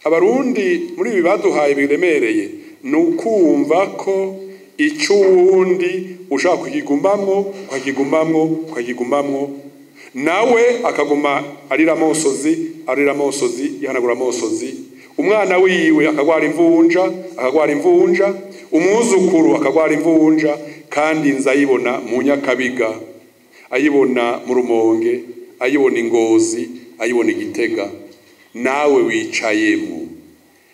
abarundi muri ibi baduhaye biremereye nukumva ko icuwundi ushaka kugigumamwo nawe akaguma arira amosozi yahanagura amosozi umwana wiwe akagwara imvunja umwuzukuru akagwara imvunja kandi nzayibona mu Nyakabiga ayibona mu Rumonge ayibona Ingozi ayibona Igitega nawe wicayemo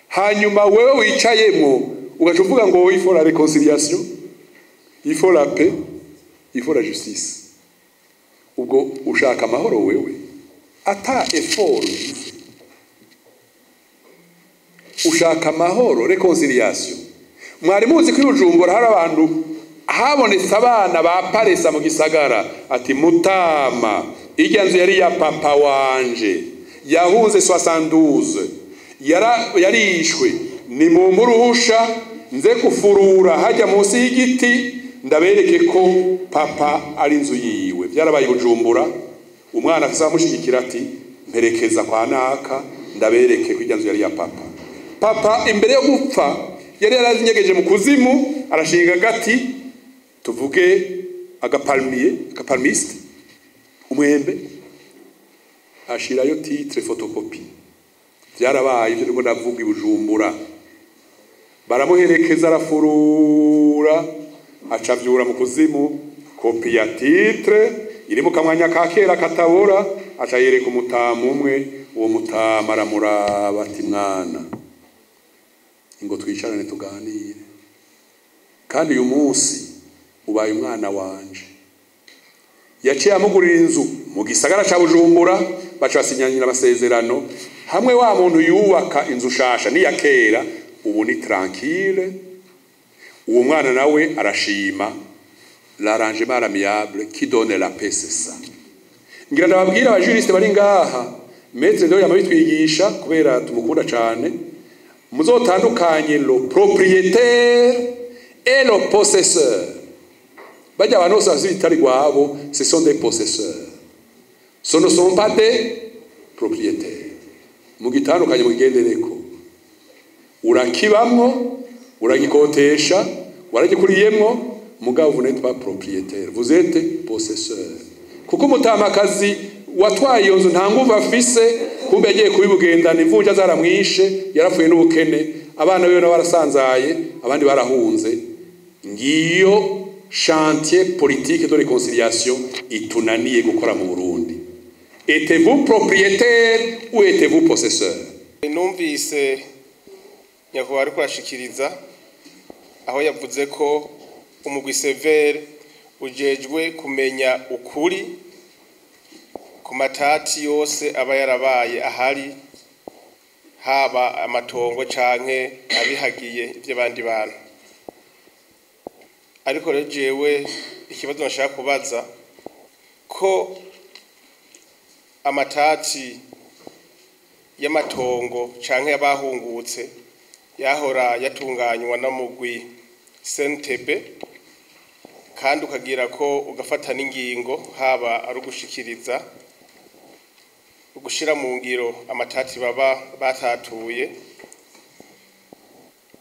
hanyuma wewe wicayemo ugacuvuga ngo il faut la réconciliation il faut la paix il faut la justice ubwo ushaka amahoro wewe ata effort ushaka amahoro réconciliation mwari muzi ko Bujumbura hari abantu habonetse abana ba paresa mu gisagara ati Mutama irya nzu yari ya papa wanje yahunze 72 yarishwe ni mu muruhusha nze kufurura hajya munsi y'igiti ndabereke ko papa ari inzu yiwe byarabaye Bujumbura umwana akazamushigikira ati mperekeza kwa naka ndabereke ko irya nzu yari ya papa imbere yo gupfa yari yarazinyegeje mu kuzimu arashinga gati tuvuge agapalmiste umwembe ashirayo titre photocopie byarabaye ibyo ngo ndavuga Bujumbura baramuherekeza arafurura acavyura mu kuzimu kopi ya titre iri mu kamwanya ka kera katabora acayereka umutamu umwe uwo mutama aramuraba ati mwana ingo twicarane tuganire kandi uyu munsi ubaye umwana wanje yaciye amugurira inzu mu gisagara ca Bujumbura baca basinyanyira amasezerano hamwe wa muntu yubaka inzu shasha ni ya kera ubu ni tranquille uwo mwana nawe arashima l'arrangement amiable qui donne la paix c'est ça ngira ndababwira abajuriste bari ngaha maître ndo yamabitwigisha kubera tumukunda cyane muzotandukanye le propriétaire et le possesseur bajya abantu bose bitari gwabo ce sont des possesseurs ce ne sont pas des propriétaires mugitandukanye mugendereko urakibamwo uragikotesha waragikuriyemwo mugabo vous n'êtes pas propriétaire vous êtes possesseur kuko mutamakazi watwaye iyo nzu nta nguvu afise kumbe yagiye kubibugendana imvunja zaramwishe yarapfuye n'ubukene abana biwe barasanzaye abandi barahunze ngiyo chantier politique de réconciliation itunaniye gukora mu Burundi êtes-vous propriétaire ou êtes-vous possesseur numvise nyakubahwa ariko ashikiriza aho yavuze ko umugwi severe ujejwe kumenya ukuri ku matati yose aba yarabaye ahari haba amatongo canke abihagiye iby'abandi bantu ariko rero jewe ikibazo nashaka kubaza ko amatati y'amatongo canke yabahungutse yahora yatunganywa na mugwi Sentebe kandi ukagira ko ugafata n'ingingo haba ari ugushikiriza ugushira mu ngiro amatati baba batatuye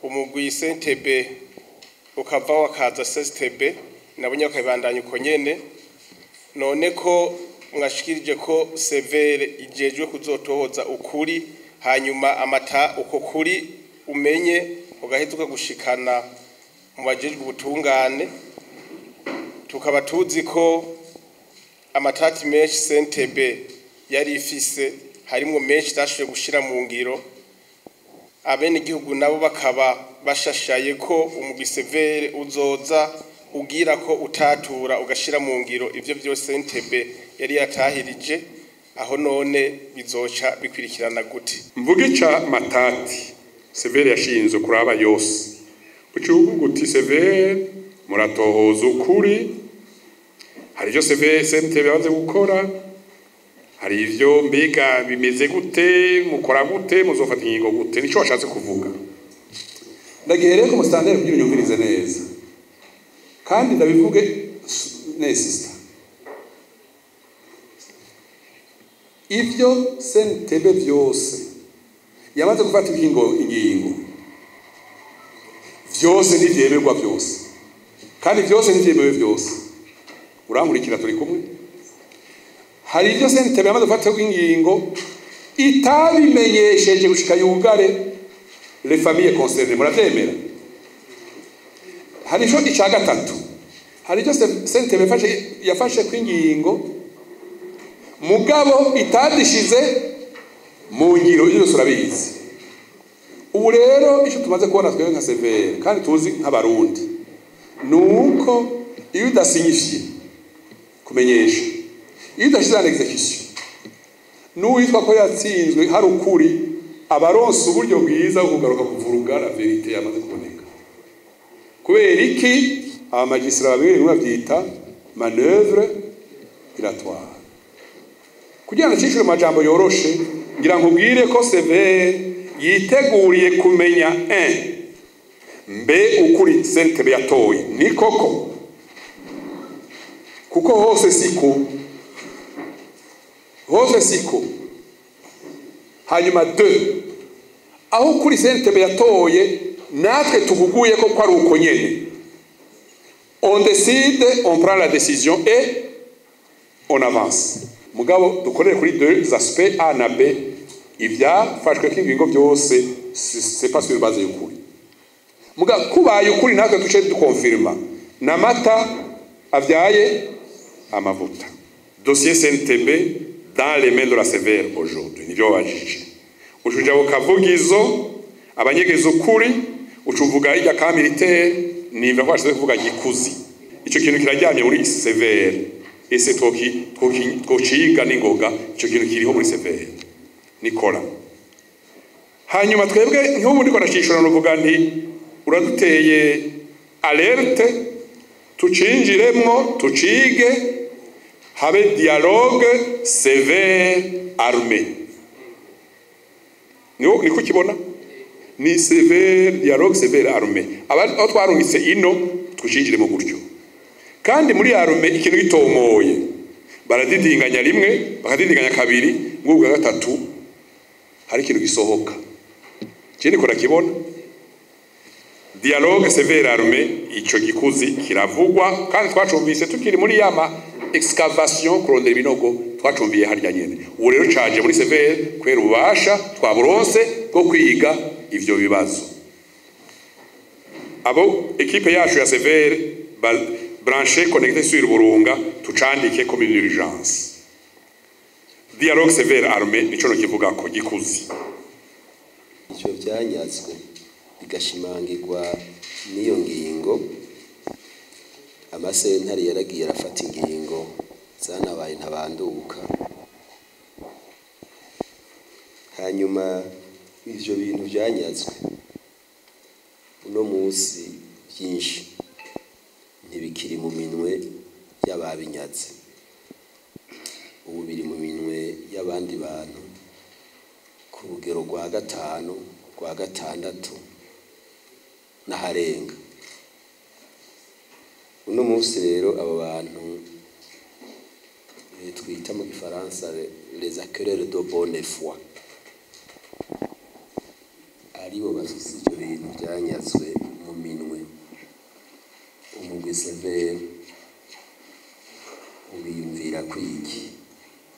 umugwi Sentebe ukava wakaza Sentebe nabonye bakabandanya uko nyene none ko mwashikirije ko severe ijejwe kuzotohoza ukuri hanyuma uko kuri umenye ugahetuka gushikana mu bajejwe ubutungane tukaba tuzi ko amatati menshi Sentebe yari ifise harimo menshi tashoboye gushira mu ngiro abene igihugu nabo bakaba bashashaye ko umugwi severe uzoza ugira ko utatura ugashira mu ngiro ivyo byose Sentebe yari yatahirije aho none bizoca bikwirikirana gute mvugica matati severe yashinze kuraba yose ucugu guti severe muratohoza ukuri hari ivyo severe Sentebe baze gukora hari ivyo mbega bimeze gute mukora gute muzofata ingingo gute nico washatse kuvuga ndagihereye ku mustandard kugira unyumvirize neza kandi ndabivuge nesista ivyo Sentebe byose yamaze gufata ingingo vyose ntivyemerwa vyose kandi vyose ntivyemewe vyose urankurikira turi kumwe hari ivyo sentebe yamaze gufata ingingo itabimenyesheje gushika yugare les familles concernées muravyemera hari ico ica gatatu hari ivyo sentebe yafashe kw'ingingo mugabo itadishize mu ngiro iyo surabizi ubu rero ico tumaze kubona twebwe nka severe kandi tuzi nk'abarundi nuko iyo udasinyifye kumenyesha iyo udashize en execution n'uwitwa ko yatsinzwe hari ukuri abaronse uburyo bwiza bwo kugaruka kuvuruga la verite yamaze kuboneka kubera iki abamagistra babiri bavyita manœuvre dilatoire kugira ngo cishwe majambo yoroshe ngira nkubwire ko severe yiteguriye kumenya mbe ukuri sentebe yatoye ni koko kuko hose siko hanyuma 2 aho kuri sentebe yatoye natwe tuguguye ko ari uko nyene on décide on prend la décision et on avance mugabo dukorere kuri 2 aspects A na B ivyafashwe k'ingingo byose c'est pas sur base y'ukuri muga kubaye ukuri natwe tuce dukonfirma na mata avyaye amavuta dossier CNTB dans les mains de la sévère aujourd'hui nivyo bajije ushuje abo kavugizo abanyegeza ukuri ucuvuga ijya ka militaire nimva kwashize kuvuga gikuzi ico kintu kirajyanye muri sévère et c'est twokiga n'ingoga ico kintu kiriho muri sévère Nicola hanyuma twebwe nk'ubu ndiko ndashishura novuga nti uraduteye alerte tucinjiremwo tucige habe dialogue sévère armée niko kibona ni sévère dialogue sévère armée aho twarungitse ino tucinjiremo gutyo kandi muri armée ikintu gitomoye baradidinganya rimwe bakadidinganya kabiri ngubwa gatatu hari ikintu gisohoka kindi kora kibona dialogue sévère armée ico gikuzi kiravugwa kandi twacumvise tukiri muri yama excavation kurondera ibinogo twacumviye harya nyene ubu rero caje muri sévère kwera ubasha twaburonse bwo kwiga ivyo bibazo abo equipe yacu ya sévère branché connecté sur Burunga tucandike comme une urgence dialogue sévère armée nico no kivuga ko gikuzi icyo byanyazwe bigashimangirwa n'iyo ngingo amasentare yaragiye arafata ingingo zanabaye ntabanduka hanyuma ivyo bintu byanyazwe uno munsi byinshi ntibikiri mu minwe y'ababinyaze ubu biri mu minwe y'abandi bantu ku rugero rwa 5 rwa 6 n'aharenga uno munsi rero abo bantu twita mu gifaransa les acquéreurs de bonne foi aribo bafise ivyo bintu byanyazwe mu minwe umugwi sévère ubiyumvira kwiki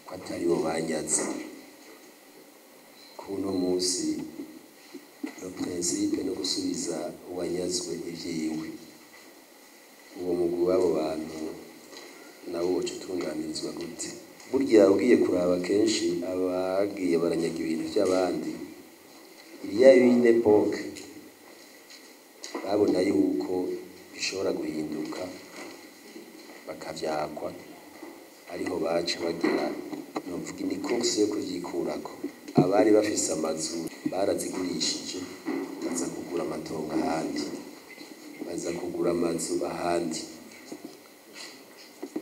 ko ataribo banyaze kuno munsi le principe no gusubiza uwanyazwe ivyiwe uwo mugwi w'abo bantu nawo woca utunganirizwa gute burya ugiye kuraba kenshi abagiye baranyaga ibintu by'abandi il y a une époque babona yuko bishobora guhinduka bakavyakwa ariho baca bagira novuga ni course yo kuvyikurako abari bafise amazu barazigurishije baza kugura amatongo ahandi baza kugura amazu ahandi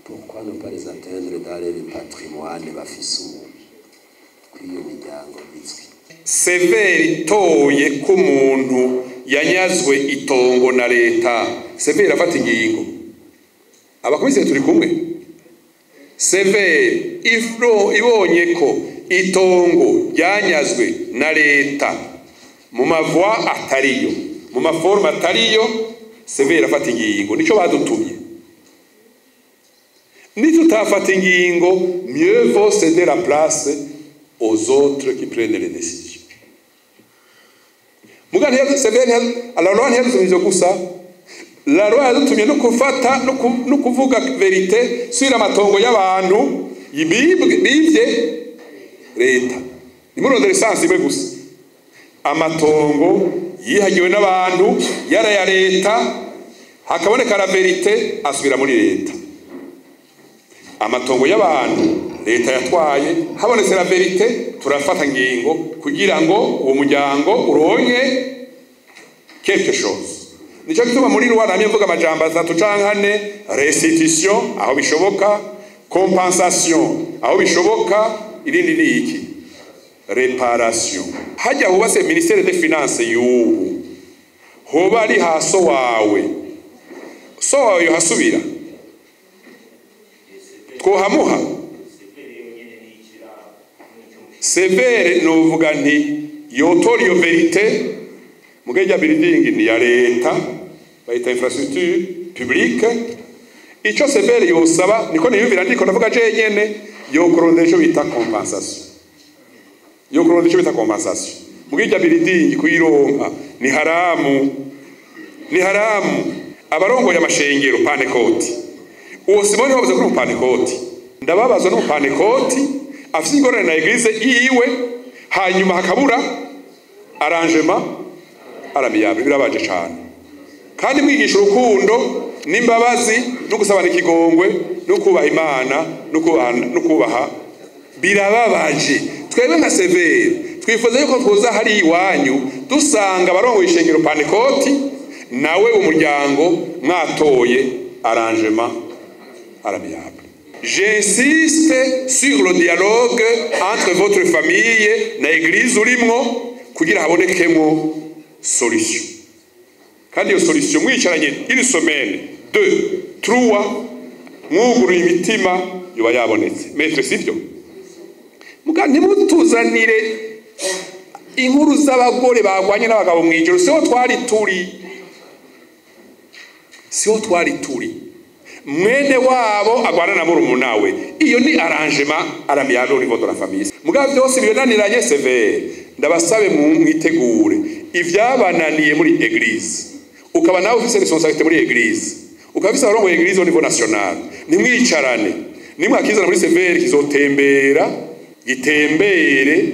pourquoi ne pas les atteindre dans le patrimoine bafise ubu kw'iyo miryango bizwi sévère itoye ko umuntu yanyazwe itongo na leta sévère afata ingingo abakomiseri turi kumwe sévère ibonye ko itongo ryanyazwe na leta mu mavwa atariyo mu maforma atariyo severe afata ingingo nico badutumye nitutafata ingingo mieux vaut céder la place aux autres qui prennent les décisions. Mugani severe alors ntiyadusumije gusa la loi yadutumye no kufata no kuvuga verite sur amatongo y'abantu bibye leta nimurondera essence imwe gusa amatongo yihagiwe n'abantu yara ya leta hakaboneka la verite asubira muri leta amatongo y'abantu leta yatwaye habonetse la verite turafata ngingo kugira ngo uwo muryango uronke quelque chose. Nico gituma muri Rwanda namye mvuga amajambo atatu canke restitution aho bishoboka, compensation aho bishoboka, irindi ni iki reparation. Hajya hubase ministère des finances y'ubu hoba ari haso wawe so wawe hasubira twohamuha severe novuga nti yotori yo verite mugeja building ni ya leta bayita infrastructure publique ico severe yosaba niko niyumvira ndiko ndavuga je nyene yo kurondesho bita compensation mugeja building kuyironka ni haramu abarongo ya mashengero panekoti uwo Simoni wavuze kuri panekoti ndababazwa no panekoti afite ingorane na eglise yiwe hanyuma hakabura arrangement aramiyabe birabaje cyane kandi mwigisha urukundo n'imbabazi no gusabana ikigongwe no kubaha Imana no kubaha birababaje twebwe nka severe twifuza yuko twoza hari iwanyu dusanga abarongo ishengero panekoti nawe umuryango mwatoye arrangement aramiyabe. J'insiste sur le dialogue entre votre famille na église urimwo kugira habonekemo solution. Kandi iyo solution mwicaranye une semaine 2 3 mwuguru imitima yoba yabonetse. Maître sivyo? Muga nimutuzanire inkuru z'abagore bagwanye n'abagabo mwijoro siho twari turi. Mwene wabo agwana na murumunawe iyo ni arrangement aramiyabe au niveau de la famille. Muga byose bibonaniranye severe ndabasabe mwitegure ivyabananiye muri église ukaba nawe ufise responsabilité muri église ukabisa abarongo église au niveau national nimwicarane nimwakizana muri severe kizotembera gitembere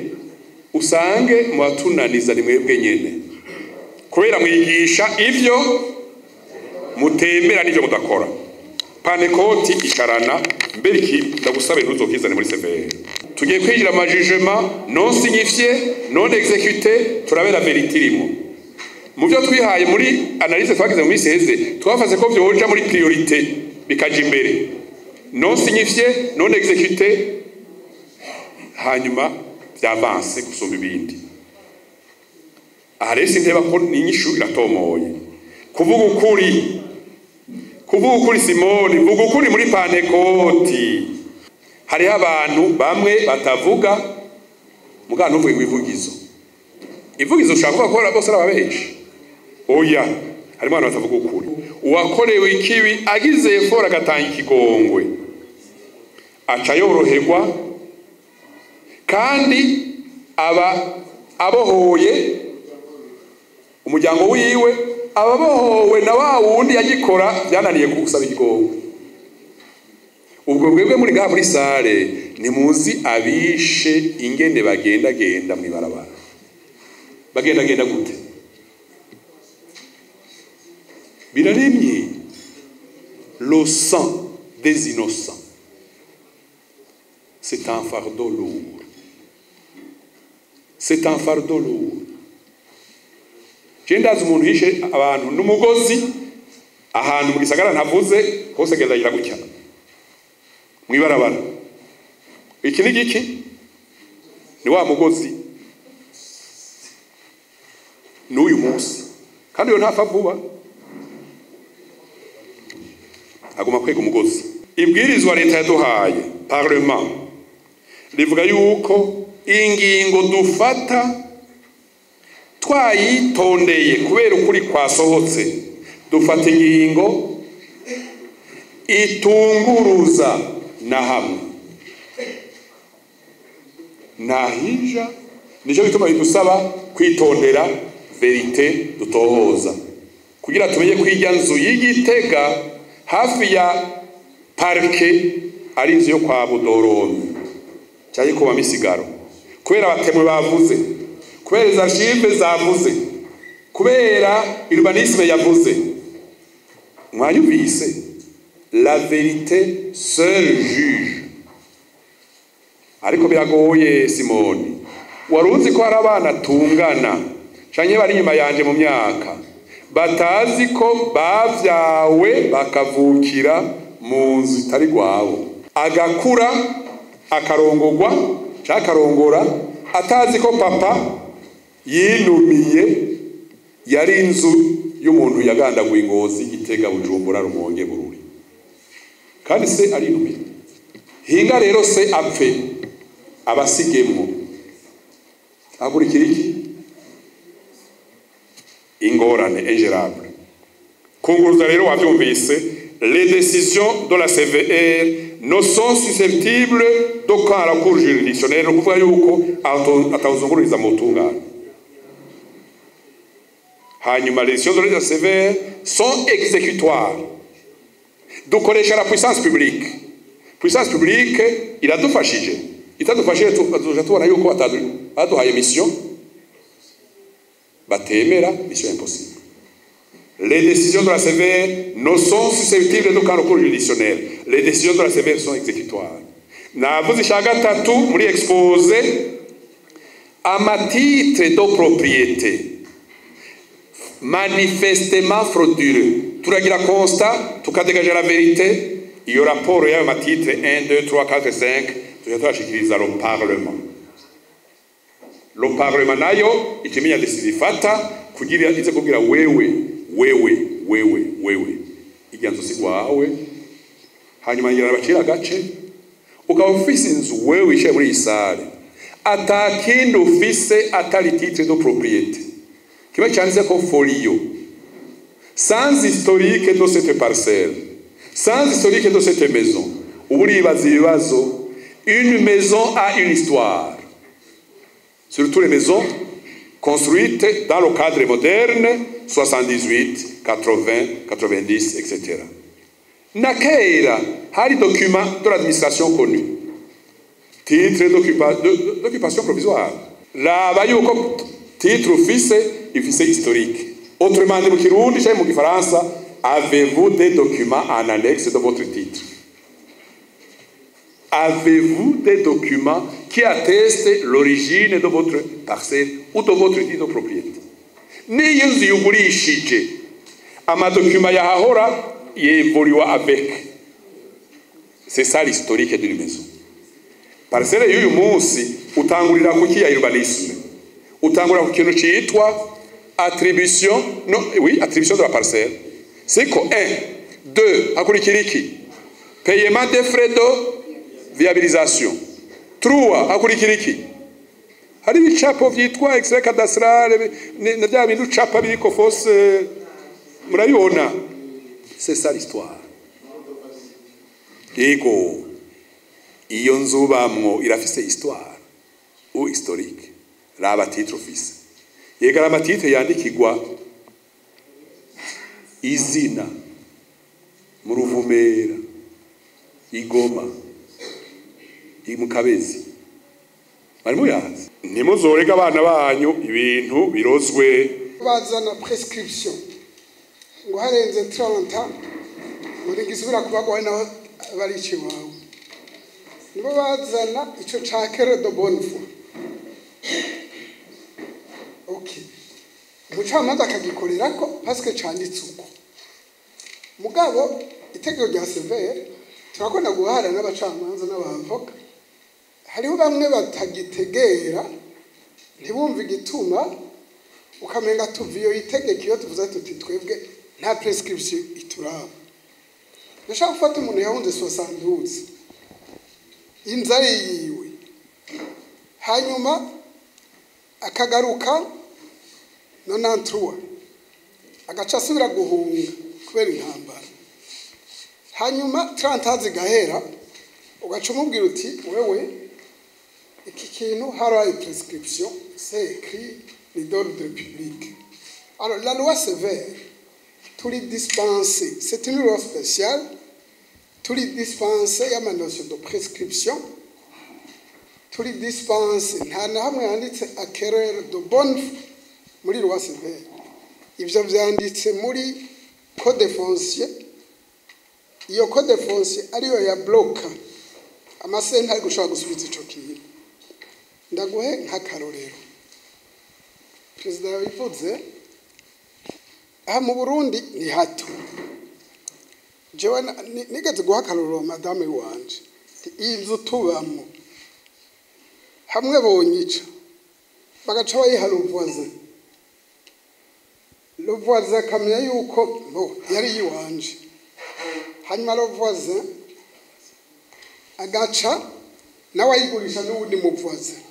usange mu batunaniza nimwebwe nyene kubera mwigisha ivyo mutembera n'ivyo mudakora. Panekoti ikarana mbere iki ndagusabe ntuzokizane muri severe tugiye kwinjira amajugement non signifié non exécuté turabera verite irimo mu byo twihaye muri analyse twagize mu miseze twafaze ko byoja muri priorité bikaje imbere non signifié non exécuté hanyuma byavance gusumba ibindi. Aha rero sinteba ko inyishu iratomoye kuvuga ukuri Simoni vuga ukuri muri panekoti hari abantu bamwe batavuga mugana uvuye ivugizo ushaka gukora bose arababeshi oya harimo abantu batavuga ukuri uwakorewe ikibi agize effort agatanga ikigongwe aca yoroherwa kandi aba abohoye umuryango wiwe ababohowe na wa wundi yagikora byananiye kusaba ikigongwe. Ubwo bwebwe muri ngaha muri sale nimuzi abishe ingende bagenda mwibarabara bagenda gute biraremye le sang des innocents c'est un fardeau lourd. Jendaza umuntu yishe abantu n'umugozi ahantu mu gisagara ntavuze hose gendagira gutya mwibarabara iki ni giki ni wa mugozi n'uyu munsi kandi yo ntafa vuba aguma kwega umugozi. Ibwirizwa leta yaduhaye parlement rivuga yuko ingingo dufata twayitondeye kubera ukuri kwasohotse, dufata ingingo itunguruza na hamwe nahija. Nico bituma bidusaba kwitondera verite dutohoza kugira tumenye kwirya nzu y'Igitega hafi ya parke ari inzu yo kwa Budoroni cyari kuba misigaro, kubera abatemwe bavuze, kubera izo archive zavuze, kubera urbanisme yavuze. Mwayumvise, la vérité seul juge. Ariko biragoye Simoni, waruzi ko hari abana tungana canke bari nyuma yanje mu myaka batazi ko bavyawe bakavukira mu nzu itari gwabo, agakura akarongorwa cakarongora atazi ko papa yinumiye yari inzu y'umuntu yagandaguye Ngozi, Gitega, Bujumbura, Rumonge, Bururi, kandi se arinumiye. Hinga rero se apfe abasigemo akurikira iki? Ingorane ingérable. Kunguruza rero wavyumvise, les décisions de la CVR ne sont susceptibles d'aucun recours juridictionnel, no kuvuga yuko atawuzungururiza mu butungane. Hanyuma les décisions de la CVR sont exécutoires. Dukoresha la puissance publique. Puissance publique iradufashije, itadufashije tuzoja tubona yuko baduhaye mission batemera, mission impossible. Les décisions de la CVR ne sont susceptibles d'aucun recours juridictionnel. Les décisions de la CVR sont exécutoires. Navuze icya gatatu muri exposé, amatitre de propriété manifestement frauduleux. Turagira constat, tukadegager la vérité. Iyo raporo y'ayo matitre 1, 2, 3, 4, 5 tuyashikiriza le Parlement. Le Parlement nayo ikimenya decide fata kugira ize kugira wewe iganzo sigwawe, hanyuma ngira abacira agace ukaba ufise inzu wewe ishe muri isare atakindi ufise atari titre de propriété kiba cyanditse ko folio sans historique de cette parcelle, sans historique de cette maison. Uburibaza ibibazo, une maison a une histoire, surtout les maisons construites dans le cadre moderne 78, 80, 90, etc. Nakera hari document de l'administration connu, titre d'occupation provisoire. Là yuko titre office historique. Autrement dit, mu Kirundi cyangwa mu Gifaransa, avez-vous des documents en annexe de votre titre? Avez-vous des documents qui attestent l'origine de votre parcelle ou de votre titre de propriété? Niyo nzu yugurishije amadokuma yahahora yevuriwa avec. C'est ça l'historique d'une maison. Parcelle y'uyu munsi utangurira ku kiya urbanisme, utangurira ku kintu cyitwa attribution, non, oui, attribution de la parcelle. C'est quoi? 1, 2, hakurikira iki? Paiement des frais de viabilisation. 3, hakurikira iki? Hari ibicapo vyitwa extrait cadastral na bya bintu capa biriko fose murayibona. C'est ça l'histoire. Yego, iyo nzu bamwo irafise histoire ou historique. Raba titre office. Yegara amatitre yandikirwa izina mu Ruvumera, Igoma, mu Kabezi. Barimo yazi. Nimuzorega abana banyu ibintu birozwe bazana prescription ngo harenze 30 muri gisubira kubagwa naho bari ikiwawe. Nibo bazana ico cakere de bonne foi. Okay. Umucamanza akagikorera ko paske canditse uko. Mugabo itegeko rya severe turakona guhara n'abacamanza n'abavoka. Hariho bamwe batagitegera ntibumva igituma ukamenga tuviyo itegeko iyo tuvuze tuti twebwe nta prescription ituraba. Nashaka gufata umuntu yahunze 72 inzari yiwe hanyuma akagaruka nonantruwa agaca asubira guhunga kubera intambara hanyuma 30 zigahera ugaca umubwira uti wewe iki kintu haraye prescription c'est écrit ni d'ordre public. Alors la loi sévère tous les dispensés, c'est une loi spéciale, tous les dispensés, il y a ma notion de prescription, tous les dispensés, il y a acquérir de bonne muri loi sévère. Ibyo byanditse muri code foncier, iyo code foncier ariyo ya bloka amasenta ari gushaka gusubiza ico kintu. Ndaguhe nk'akarorero. Perezida yabivuze aha mu Burundi ni hato. Jewe nigeze guha akarorero madame wanje. Inzu tubamo hamwe bonyica bagaca bayihala uvoisin. Le voisin kamenya yuko no yari yiwanje. Hanyuma le voisin agaca nawe ayigurisha n'uwundi mu voisin.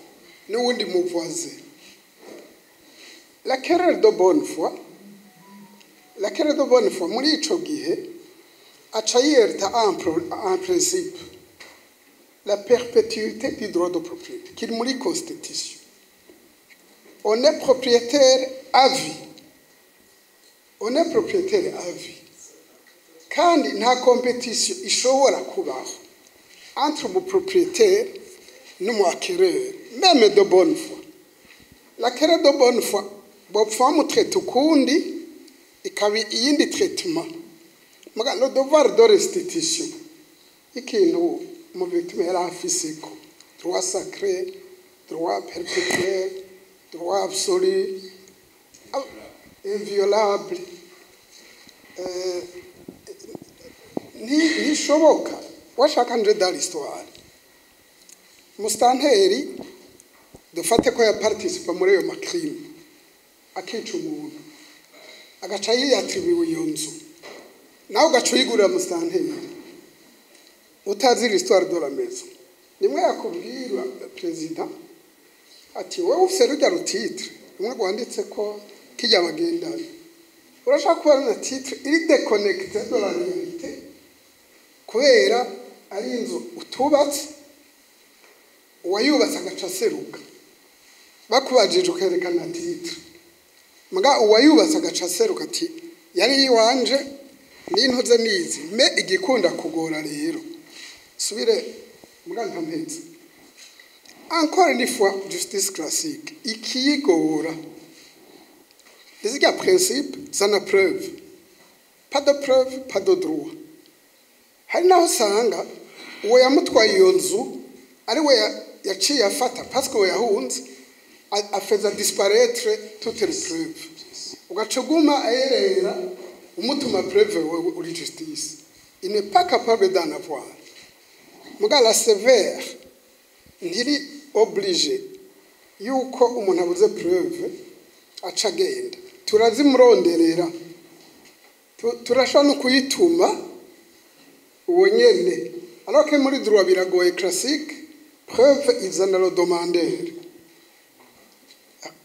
N'uwundi mu voisin. La querelle de bonne foi. La querelle de bonne foi muri ico gihe aca yerta en principe la perpétuité du droit de propriété qui muri constitution. On est propriétaire à vie. On est propriétaire à vie. Kandi nta compétition ishobora kubaho entre le propriétaire n'umu acquéreur, même de bonne foi. La querelle de bonne foi bopfa mu traite ukundi ikabi iyindi traitement. Muga le devoir de restitution ikintu mu victime yari afise ko droit sacré, droit perpétuel, droit absolu, inviolable. Ntishoboka washaka nje dans l'histoire. Mustanteri dufate ko ya participa muri yo macrime akica umuntu agaca yiyatribiwe iyo nzu nawe ugaca uyigurira mustanteri utazi l'histoire de la maison. Nimwe yakubwira president ati wowe ufise rujya rutitre nimwe rwanditse ko kijya bagendana urashaka kubona na titre iri déconnecté de la réalité kubera ari inzu utubatse uwayubatse agaca seruka bakubajije ukerekana titre muga uwayubatse agaca seruka ati yari yiwanje n'intoze nizi me igikunda kugora rero subire muga ntampeze. Encore une fois justice classique ikiyigora les gars principe ça n'a preuve, pas de preuve, pas de droit. Hari naho usanga uwo yamutwaye iyo nzu ari we yaciye afata parce que yahunze afeza disparaître toutes les preuves. Ugacuguma ayerera umutuma preuve wewe uri justice. Il n'est pas capable d'en avoir. Muga la sévère ntiri obligé yuko umuntu abuze preuve aca genda. Turazimuronderera. Turashobora no kuyituma uwo nyene. Alors que muri droit biragoye classique, preuve izana le demandeur.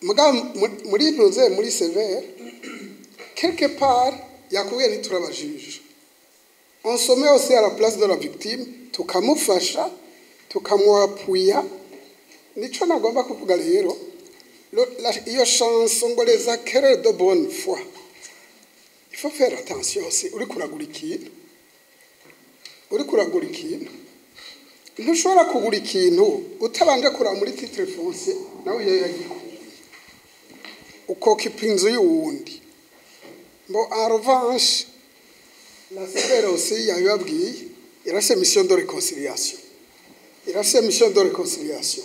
Muga muri ntuze muri sévère quelque part yakubwiye ntiturabajije. On se met aussi à la place de la victime tukamufasha tukamwapuya. Nico nagomba kuvuga rero iyo chanson ngo les acquéreurs de bonne foi. Il faut faire attention aussi uri kuragura ikintu. Uri kuragura ikintu. Ntushobora kugura ikintu utabanje kura muri titre foncier nawe yagiko. Uko kipinzo y'uwundi. Bon en revanche la sévère aussi yababwiye irafise mission de réconciliation. Irafise mission de réconciliation.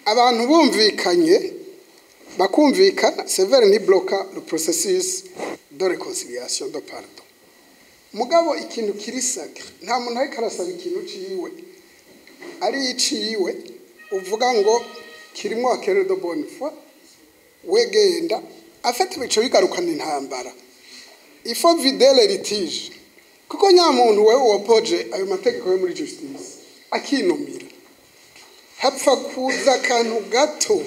Abantu bumvikanye bakumvikana sévère ni bloquer le processus de réconciliation de pardon. Mugabo ikintu kiri sacré nta muntu ariko arasaba ikintu ciwe ari iciwe uvuga ngo kirimo acquéreur de bonne foi wegenda afite bico bigarukana intambara. Il faut vider les litiges kuko nya muntu wewe wopoje ayo mategeko yo muri justice akinumira hapfa kuza akantu gato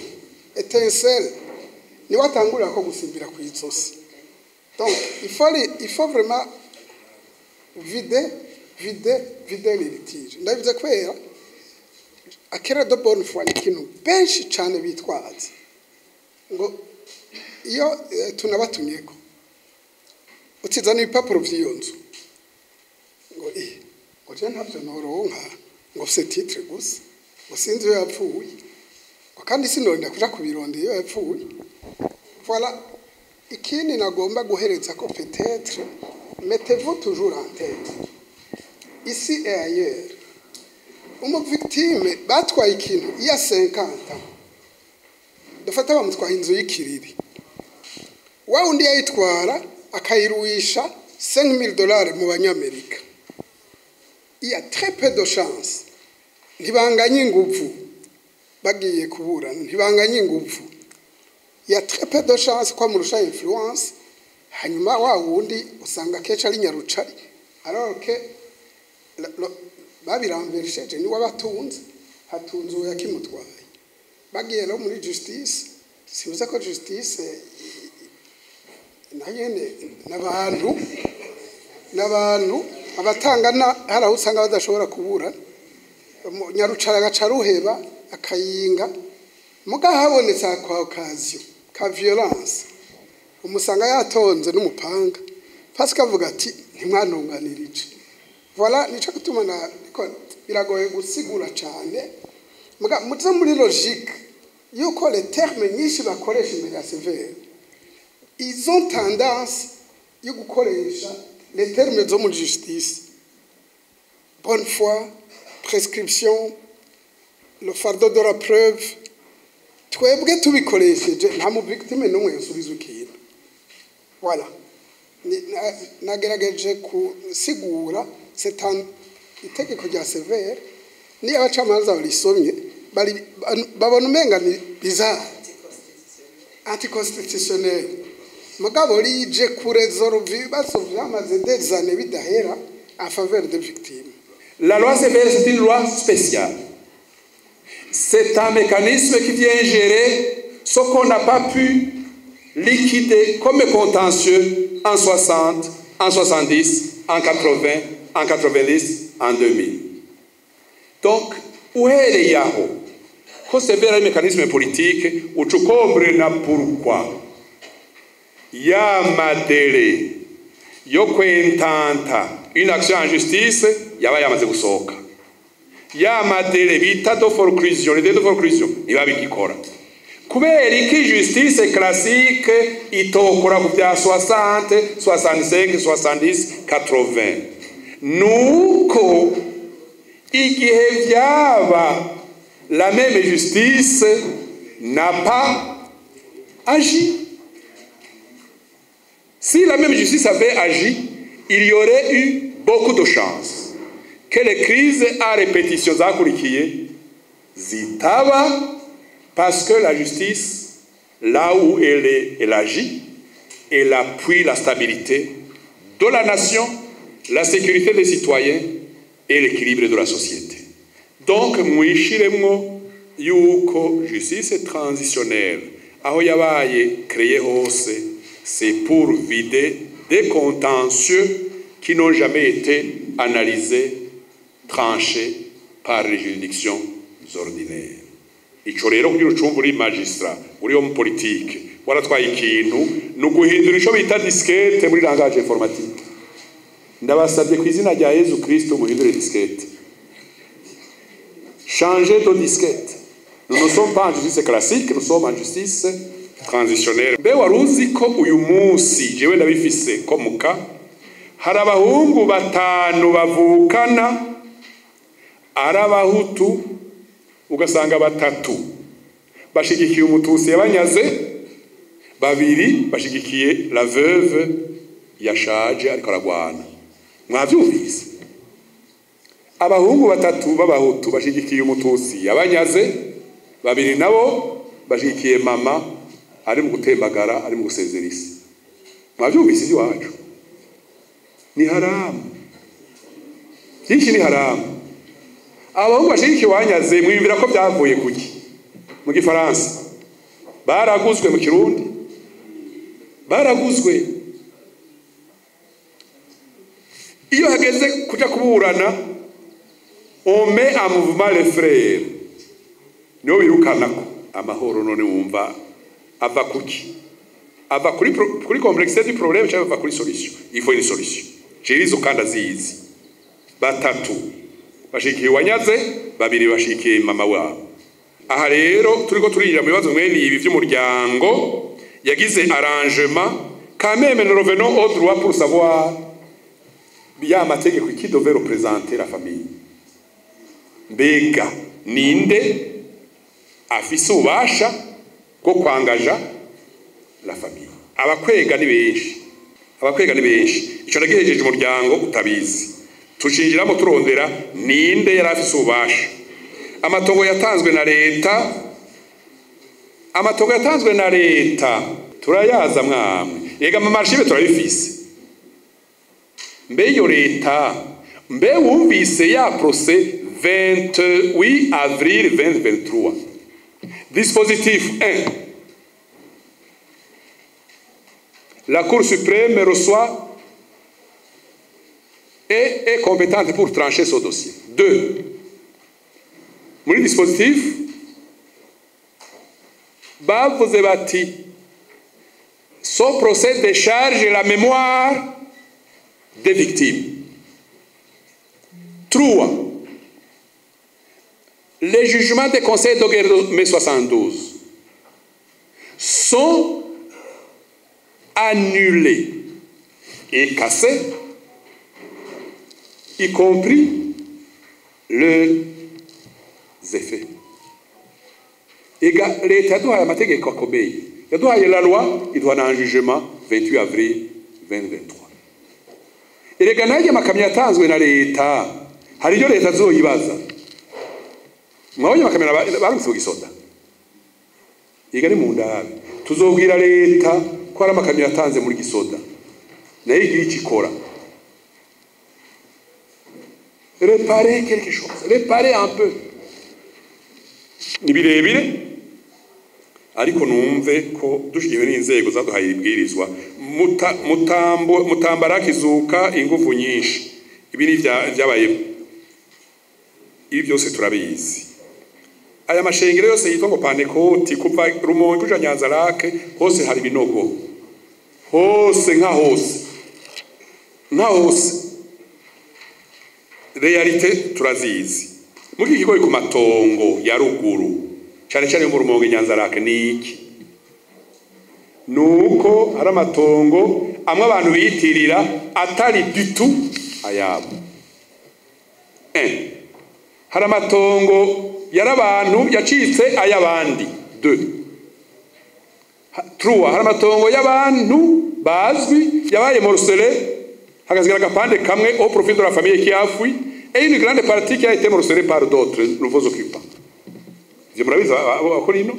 étincelle niwe atangurira ko gusimbira ku izosi. Donc il faut vraiment vider les litiges. Ndabivuze kwera akera de bonne foi ni ikintu benshi cyane bitwaza ngo iyo tunabatumyeko utizana ibipapuro by'iyo nzu ngo ngo je ntabyo noronka ngo se titre gusa ngo sinzi iyo yapfuye ngo kandi sinonda kuja kubirondera iyo yapfuye. Voilà, ikindi nagomba guhereza ko peut-être mettez-vous toujours en tête ici et ailleurs victime batwaye ikintu iya 50 ans dufata bamutwaye inzu y'ikiriri wa undi yayitwara akayiruisha $5,000 mu banyamerika. Il y a très peu de chance ntibanganye ingufu bagiye kuburana ntibanganye ingufu. Il y a très peu de chance kwa murusha influence hanyuma wa wundi usanga kecha ari nyarucari alors que babiramberesheje ni wabatunze hatunze uwo yakimutwaye bagiye no muri justice. Sibuza ko justice nayene n'abantu abatangana haraho usanga badashobora kubura nyarucara agacaruheba akayinga muga habonetse kwa occasion ka violence umusanga yatonze n'umupanga Pasika avuga ati ntimwanunganirije. Voilà nico gutuma biragoye gusigura cyane muga muze muri logique yuko les termes nyinshi bakoresha imbere ya sévère ils ont tendance yo gukoresha les termes zo muri justice bonne foi, prescription, le fardeau de la preuve. Twebwe tubikoresheje nta mu victime n'umwe yasubiza ikintu. Voilà, nagerageje kusigura c'est un itegeko rya sévère ni abacamanza barisomye babona umenga ni bizarre anticonstitutionnel mugabo rije kuresolve ibibazo vyamaze des années bidahera en faveur des victimes. La loi sévère, c'est une loi spéciale. C'est un mécanisme qui vient gérer ce qu'on n'a pas pu liquider comme contentieux en 60, en 70, en 80, en 90, en 2000. Donc, où est le Yahoo? Quand c'est un mécanisme politique, où tu comprends pourquoi. Yamadele, yokwentanta, une action en justice, yaba yamaze gusohoka. Yamadele bita de forclusion, les de forclusion, iba bikikora. Kubera iki justice classique itokora ku bya 60, 65, 70, 80. Nuko igihe byaba la même justice n'a pas agi. Si la même justice avait agi, il y aurait eu beaucoup de chances que les crises à répétition zakurikiye zitaba, parce que la justice, là où elle agit, elle appuie la stabilité de la nation, la sécurité des citoyens et l'équilibre de la société. Donc, mwishiremwo yuko justice transitionnelle aho yabaye créé hose, c'est pour vider des contentieux qui n'ont jamais été analysés, tranchés par les juridictions ordinaires. Ico rero kugira ucumva uri magistrat uri mu politique waratwaye ikintu nuguhindura ico bita disquette muri langage informatique. Ndabasabye ku izina rya Yesu Kristo muhindure disquette. Changez de disquette. Nous ne sommes pas en justice classique, nous sommes en justice transitionnelle. Be waruzi ko uyu munsi jewe ndabifise ko muka hari abahungu batanu bavukana arabahutu ugasanga batatu bashigikiye umutusi yabanyaze, babiri bashigikiye la veuve yashaje ariko aragwana. Mwavyumvise? Abahungu batatu b'abahutu bashigikiye umutusi yabanyaze, babiri nabo bashigikiye mama ari mu gutembagara ari mu gusezerisa. Mwavyumvise iwacu? Ni haramu. Iki ni haramu. abahungu bashiki wanyaze mwibwira ko byavuye kuki mu gifaransa baraguzwe mu kirundi baraguzwe iyo hageze kuja kuburana on met en mouvement les frères no birukanako amahoro none wumva ava kuki ava kuri complexité du problème cyangwa ava kuri solution il faut une solution jerizo kandi azizi batatu bashikiye wanyaze babiri bashikiye mama wabo aha rero turiko turinjira mu bibazo mwene ibi by'umuryango yagize arrangement quand même nous revenons au droit pour savoir ya mategeko qui devait représenter la famille mbega ninde afise ubasha bwo kwangaja la famille abakwega ni benshi ico nagihejeje umuryango utabizi tushinjiramo turondera ninde yari afise ubasha amatongo yatanzwe na leta turayaza mwamwe yega mu marshibe turabifise mbe iyo leta mbe wumvise ya procès 28 avril 2023 dispositif 1 la Cour suprême reçoit et est compétente pour trancher ce dossier. 2. Mon dispositif, vous bâti son procès décharge la mémoire des victimes. 3. Les jugements des conseils de guerre de mai 72 sont annulés et cassés, y compris les effets. L'État doit amategeko akomeye. Yaduhaye la loi, il doit un jugement 28 avril 2023. Erega naje makamyo yatanzwe na leta. Hari yo leta zoyibaza. Mwabonye makamyo barumse ugisoda. Iga ni mu ndabe. Tuzobwira leta ko ari makamyo yatanze muri gisoda. Nayo igiye ikikora. Réparer quelque chose, réparer un peu. Ni birebire ariko numve ko dushigiwe n'inzego zaduhaye ibwirizwa mutambara kizuka ingufu nyinshi ibi ni byabaye ibi byose turabizi aya mashengero yose yitwa ngo Panekoti kuva Rumonge kuja Nyanza Lake hose hari binogo hose nka hose realite turazizi mugi kigoye ku matongo ya ruguru cyane mu Rumonge Nyanza Lake niki nuko hari amatongo amwe abantu biyitirira atari dutu ayabo hari amatongo y'abantu yacitse ayabandi 2 3 hari amatongo y'abantu bazwi yabaye morcelé hagazira agapande kamwe au profit de la famille qui a fui et une grande partie qui a été morcelée par d'autres nouveaux occupants. Je me rappelle akorino.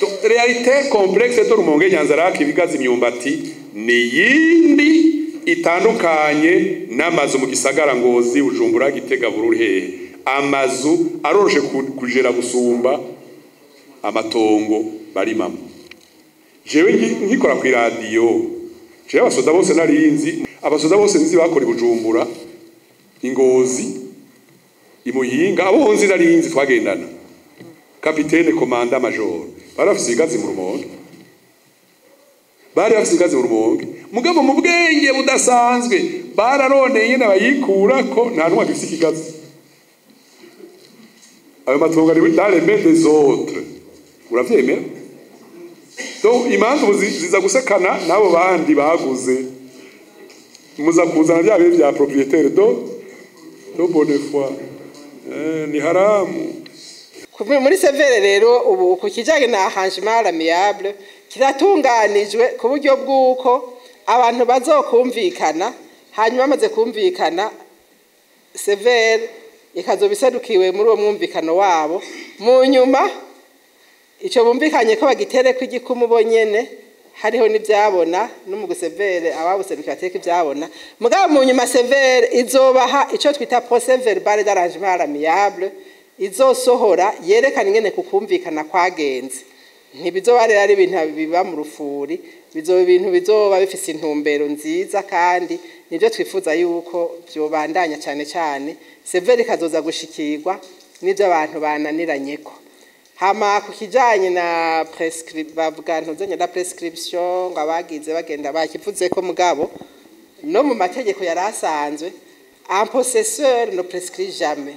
Donc réalité complexe de Rumonge Nyanza Lake ibigazi imyumbati ni yindi itandukanye n'amazu mu gisagara Ngozi Bujumbura Gitega Bururi amazu aroroshe kujera gusumba amatongo barimamo. Jewe nkikora ku radio jewe abasoda bose narinzi abasoda bose nzi bakora Bujumbura Ingozi Imuyinga abo nzi narinzi twagendana capitaine commandant major barafise igazi mu Rumonge bari bafise igazi mu Rumonge mugabo mu bwenge budasanzwe bararoneye n'abayikura ko nta numwe afise ikigazi ayo matongo ari dans les mains des autres uravyemera donc imanzu ziza gusekana nabo bandi baguze muza kuzana bya bihe bya propriétaire do bonne foi ni haramu muri severe rero ubu ku kijanye na arrangement amiable kiratunganijwe ku buryo bw'uko abantu bazokumvikana hanyuma bamaze kumvikana severe ikazobiserukiwe muri uwo mwumvikano wabo mu nyuma ico bumvikanye ko bagitereko igikumu bonyene hariho n'ibyabona n'umugwi severe ababuserukira ateka ibyabona mugabo mu nyuma severe izobaha icyo twita procès verbal d'arrangement amiable izosohora yerekana ingene kukumvikana kwagenze ntibizoba rero ari ibintu biba mu rufuri bizoba ibintu bizoba bifise intumbero nziza kandi nibyo twifuza yuko byobandanya cyane cyane severe ikazoza gushikirwa n'ibyo abantu bananiranyeko hama ku kijanye na prescription ngo abagize bagenda bakivuze ko mugabo no mu mategeko yarasanzwe un possesseur ne prescrit jamais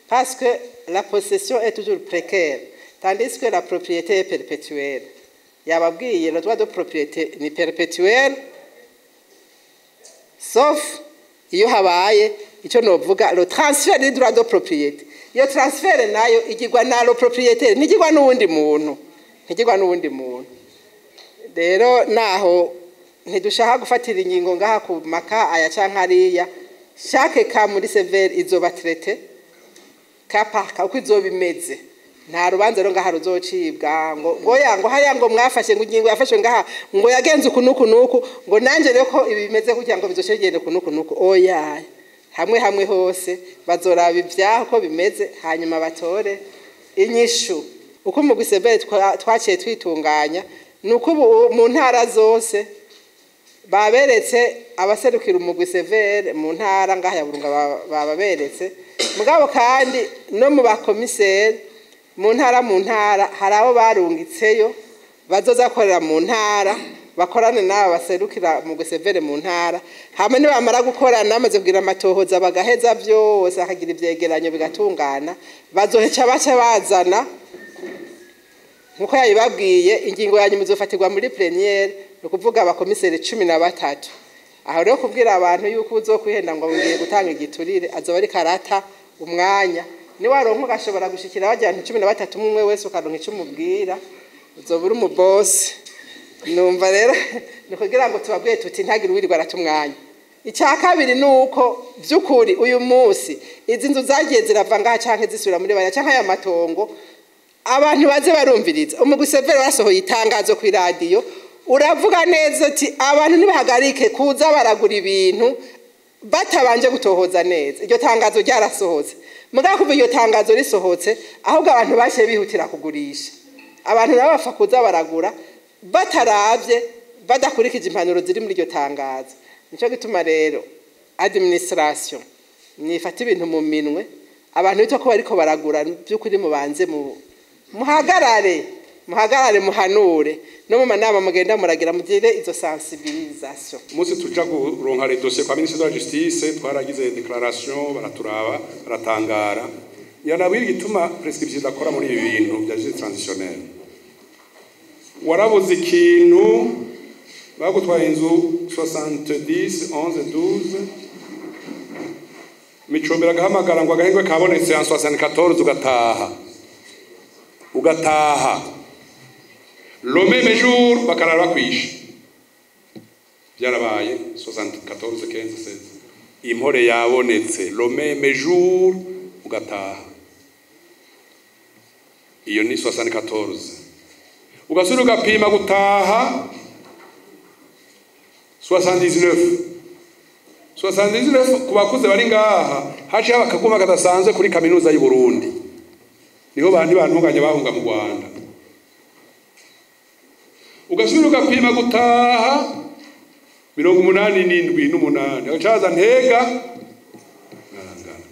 parce que la possession est toujours précaire tandis que la propriété est perpétuelle yababwiye le droit de propriété ni perpétuel sauf iyo habaye icyo novuga le transfert du droit de propriété iyo transfert nayo igirwa na lo propriétaire ntigirwa n'uwundi muntu rero naho ntidushaka gufatira ingingo ngaha ku maka aya canke ariya chaque cas muri sévère izoba traité cas par cas uko izoba imeze nta rubanza rero ngaha ruzocibwa ngo hariya ngo mwafashe ngo ingingo yafashwe ngaha ngo yagenze ukunuku ngo nanje rero ko ibi bimeze kugira ngo bizoshegende ukunuku oya hamwe hose bazoraba ibyaho ko bimeze hanyuma batore inyishu uko mu gisebere twaciye twitunganya nuko mu ntara zose baberetse abaserukira umugwi severe mu ntara ngaha ya Burunga baberetse mugabo kandi no mu bakomiseri mu ntara hari abo barungitseyo bazoza korera mu ntara bakorane nabo baserukira mu gusevere mu ntara hamwe ni bamara gukorana amaze kugira amatohoza bagaheza byose akagira ivyegeranyo bigatungana bazoheca bace bazana nkuko yabibabwiye ingingo yanyu muzofatirwa muri plénière no kuvuga abakomiseri 13 aho rero kubwira abantu yuko uzokwihenda ngo ngiye gutanga igiturire azoba ari karata umwanya ni waronka ugashobora gushikira bajyana 13 umwe wese ukaronka icyo umubwira uzobura umuboss numva rero nikugira ngo tubabwiye tuti ntagire uwirirwa aratumwanya icya kabiri nuko byukuri uyu munsi izi nzu zagiye ziravanga canke zisubira muri baya canke aya matongo abantu baze barumviriza umugusevere wasohoye itangazo ku radio uravuga neza ati abantu nibahagarike kuza baragura ibintu batabanje gutohoza neza iryo tangazo ryarasohotse mugabo kuva iyo tangazo risohotse ahubwo abantu bashe bihutira kugurisha abantu nabo bafa kuza baragura bataravye badakurikije impanuro ziri muri iryo tangazo nico gituma rero administration nifata ibintu mu minwe abantu bito ko bariko baragura by'ukuri mubanze muhagarare muhanure no mu manama mugenda muragira mugire izo sensibilisation umunsi tuja kuronka les dossiers kwa ministre de la justice twaragize declaration baraturaba baratangara yanabwira igituma prescription dakora muri ibi bintu bya justice transitionnelle warabuze ikintu bagutwaye inzu 70 11 12 micombera gahamagara ngo agahengwe kabonetse en 74 ugataha le même jour bakarara bakwisha byarabaye 74 15 16 impore yabonetse le même jour ugataha iyo ni 74 ugasura ugapima gutaha 79 kubakuze bari ngaha haje abakaguma kadasanzwe kuri kaminuza y'u Burundi niho bandi bantunganye bahunga mu Rwanda ugasubira ugapima gutaha 87 ucaza ntega narangana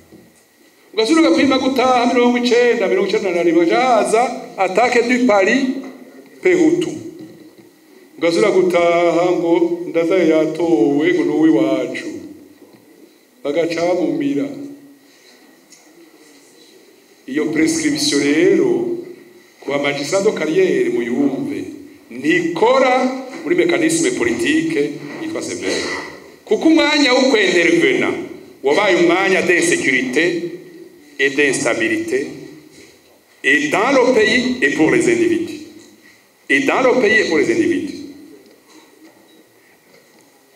ugasubira ugapima gutaha 90 ucaza attaque du Paris Pehutu ugasubira gutaha ngo ndaza yatowe ngo nuwi wacu bagaca bamumira iyo prescription rero kwa magistrat de carrière muyumve nikora muri mécanisme politique yitwa sévère kuko umwanya wo kwentervena wabaye umwanya d'insécurité et d'instabilité et dans le pays et pour les individus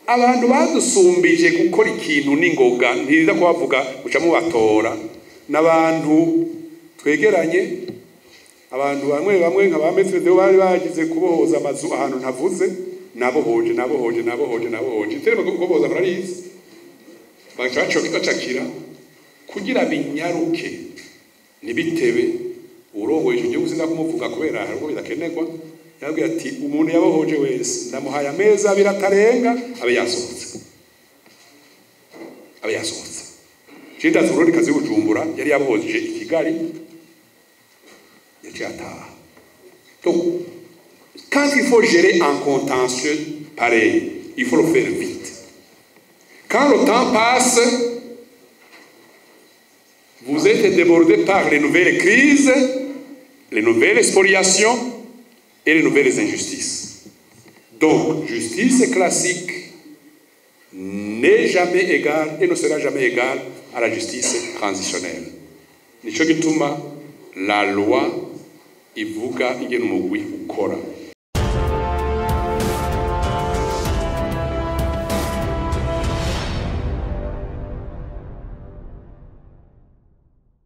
abantu badusumbije gukora ikintu n'ingoga ntiza kubavuga guca mu batora n'abantu twegeranye abantu bamwe nka ba Maître bari bagize kubohoza amazu ahantu ntavuze nabohoje iterema kubohoza murarizi bacakira kugira binyaruke nibitebe urongoye icyo gihugu sinda kumuvuga kubera harwo bidakenerwa yabwiye ati umuntu yabohoje wese ndamuhaye ameza biratarenga abe yasohotse Chinda Zurori kazi Bujumbura yari yabohoje ikigali yaciye ataha. Donc quand il faut gérer un contentieux pareil, il faut le faire vite. Quand le temps passe, vous êtes débordé par les nouvelles crises, les nouvelles spoliations et les nouvelles injustices. Donc, justice classique n'est jamais égale et ne sera jamais égale à la justice transitionnelle. Nico gituma la loi ivuga ingene umugwi ukora.